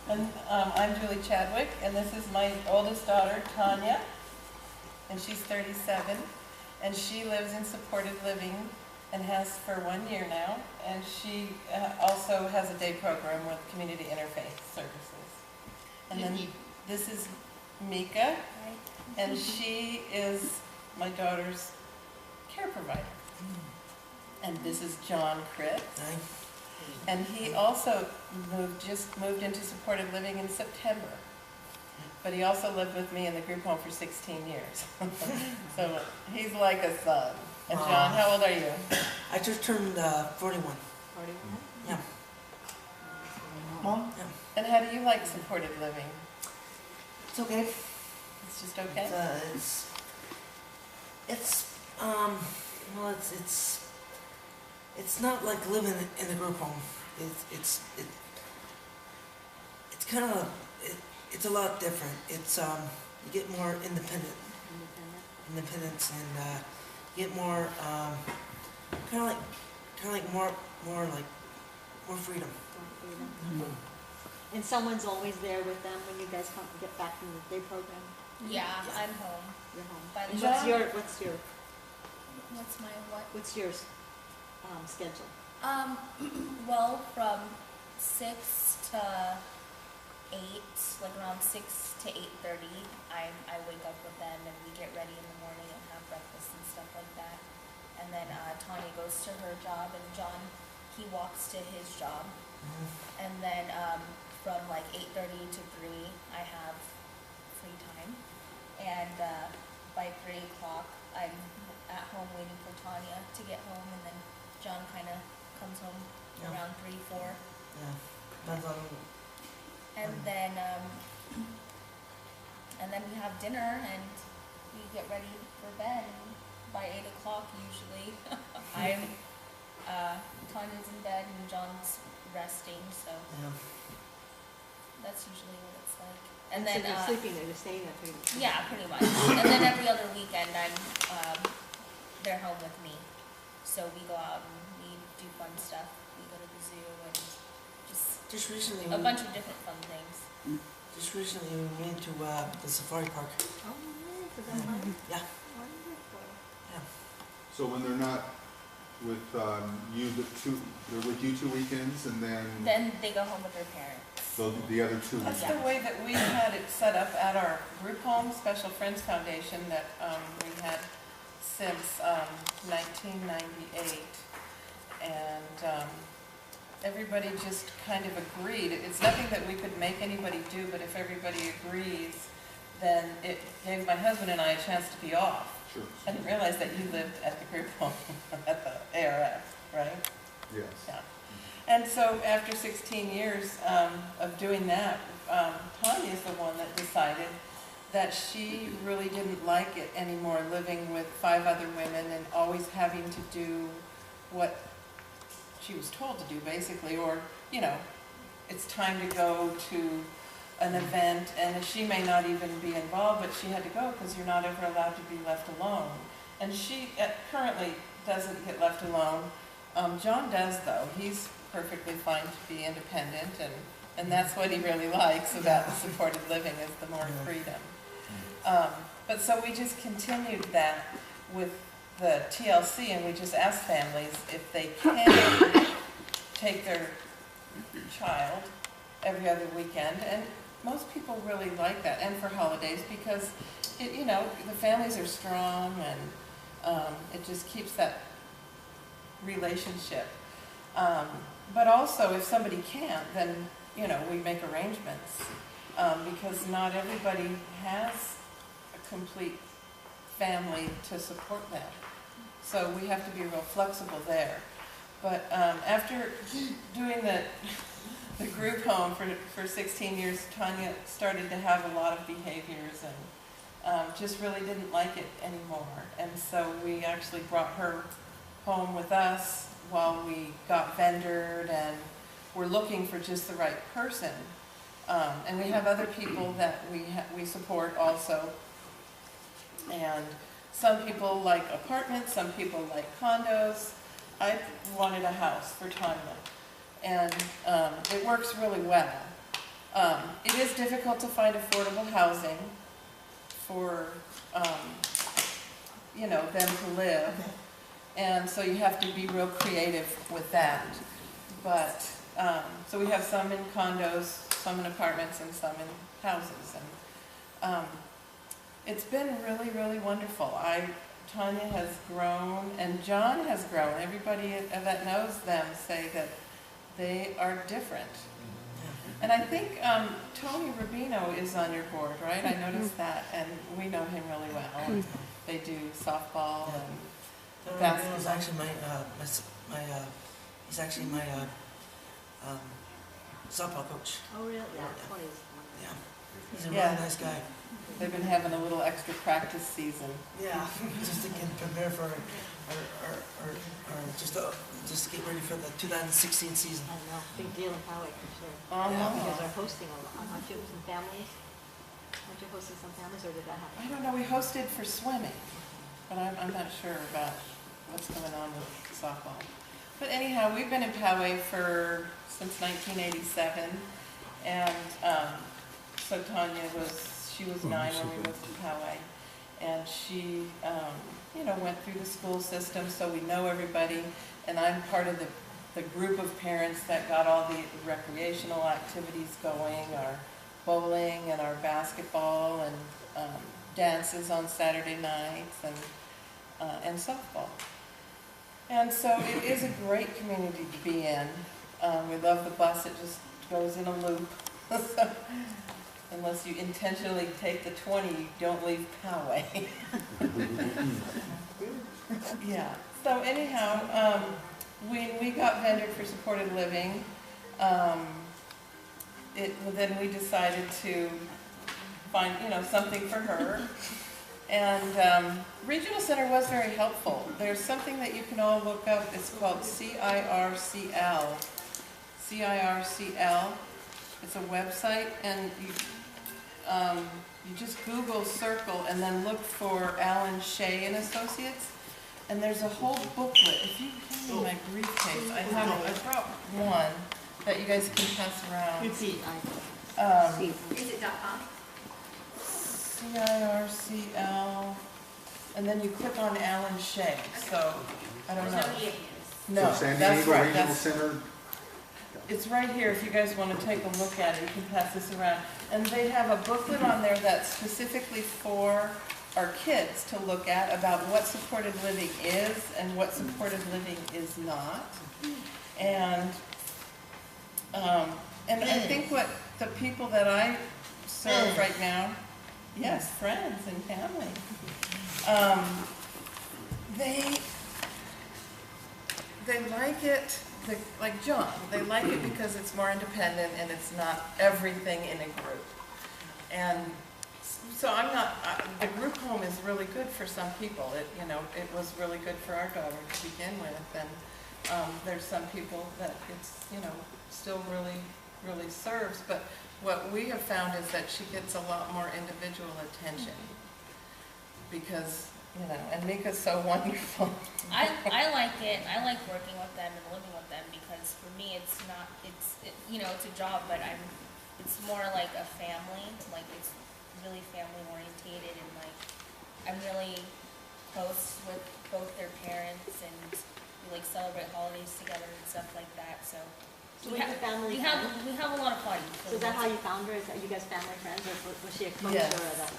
And I'm Julie Chadwick, and this is my oldest daughter, Tanya, and she's 37, and she lives in supported living and has for 1 year now, and she also has a day program with Community Interfaith Services. And then this is Mika, and she is my daughter's care provider. And this is John Chris. And he also just moved into supported living in September. But he also lived with me in the group home for 16 years. So he's like a son. And John, how old are you? I just turned 41. 41? Yeah. Mom? Yeah. And how do you like supported living? It's okay. It's just okay? Well, it's not like living in a group home. It's kind of, it's a lot different. It's, you get more independence, and you get more, kind of like more freedom. And someone's always there with them when you guys come get back from the day program? Yeah, I'm home. You're home. By the And time- what's my what? your schedule? Well, from 6 to 8, like around 6 to 8:30, I wake up with them and we get ready in the morning and have breakfast and stuff like that. And then Tanya goes to her job and John, he walks to his job. And then from like 8:30 to 3, I have free time. And by 3 o'clock, I'm at home waiting for Tanya to get home, and then John kind of comes home around 3, 4. Yeah. Depends on. And then we have dinner and we get ready for bed. And by 8 o'clock usually, Tanya's in bed and John's resting. So that's usually what it's like. And then so they're sleeping there, they're staying there pretty much. Yeah, pretty much. And then every other weekend, they're home with me. So we go out and we do fun stuff. We go to the zoo and Just recently. a bunch of different fun things. Just recently we went to the safari park. Oh, nice. Is that fun? Yeah. Wonderful. Yeah. So when they're not with they're with you 2 weekends, and Then they go home with their parents. so the other 2 That's weekends. the way that we had it set up at our group home, Special Friends Foundation, that we had since 1998. And everybody just kind of agreed. It's nothing that we could make anybody do, but if everybody agrees, then it gave my husband and I a chance to be off. Sure. I didn't realize that you lived at the group home at the ARF, right? Yes. Yeah. And so after 16 years of doing that, Tanya is the one that decided that she really didn't like it anymore, living with 5 other women and always having to do what she was told to do, basically, or, you know, it's time to go to an event, and she may not even be involved, but she had to go because you're not ever allowed to be left alone. And she currently doesn't get left alone. John does, though. He's perfectly fine to be independent, and that's what he really likes about the supported living, is the more freedom. But so we just continued that with the TLC, and we just asked families if they can take their child every other weekend, and most people really like that, and for holidays, because you know, the families are strong, and it just keeps that relationship. But also, if somebody can't, then, you know, we make arrangements, because not everybody has a complete family to support them. So we have to be real flexible there. But after doing the group home for 16 years, Tanya started to have a lot of behaviors and just really didn't like it anymore. And so we actually brought her home with us while we got vendored, and we're looking for just the right person. And we have other people that we support also. And some people like apartments, some people like condos. I wanted a house for Tanya, and it works really well. It is difficult to find affordable housing for, you know, them to live. And so you have to be real creative with that. But, so we have some in condos, some in apartments, and some in houses. And it's been really, really wonderful. Tanya has grown, and John has grown. Everybody that knows them say that they are different. And I think Tony Rubino is on your board, right? I noticed that, and we know him really well. They do softball and basketball. He's actually he's actually my softball coach. Oh, really? Yeah, Yeah. 20s. Yeah, he's a Yeah. really nice guy. They've been having a little extra practice season. Yeah, just to get prepared for just to get ready for the 2016 season. I know, big deal in Poway for sure. Uh-huh. You guys are hosting a lot, aren't you, some families? Aren't you hosting some families, or did that happen? I don't know, we hosted for swimming, but I'm not sure about what's going on with softball. But anyhow, we've been in Poway since 1987, and so Tanya she was 9 when we moved to Poway, and she, you know, went through the school system, so we know everybody, and I'm part of the group of parents that got all the recreational activities going, our bowling and our basketball and dances on Saturday nights and softball. And so it is a great community to be in. We love the bus, it just goes in a loop. So, unless you intentionally take the 20, you don't leave Poway. Yeah, so anyhow, when we got vendored for supported living, then we decided to find, you know, something for her. And Regional Center was very helpful. There's something that you can all look up. It's called CIRCL. CIRCL. It's a website, and you just Google Circle and then look for Alan Shea and Associates. And there's a whole booklet. If you give me my briefcase, I brought one that you guys can pass around. It's Is it .com? CIRCL, and then you click on Alan Shea. So I don't know. No, So San that's Diego right. Regional Center, It's right here. If you guys want to take a look at it, you can pass this around. And they have a booklet on there that's specifically for our kids to look at about what supported living is and what supported living is not. And I think what the people that I serve right now, yes, friends and family, they like it. Like John, they like it because it's more independent and it's not everything in a group. And so the group home is really good for some people. It was really good for our daughter to begin with. And there's some people that it's, still really, really serves. But what we have found is that she gets a lot more individual attention because, and Mika's so wonderful. I like it. I like working with them and living with them because for me it's not, it's a job, but it's more like a family. Like it's really family orientated, and like I'm really close with both their parents, and we like celebrate holidays together and stuff like that. So So we have family. we have a lot of parties. So is that how you found her? Is that you guys family friends, or was she a coach Yes. or that?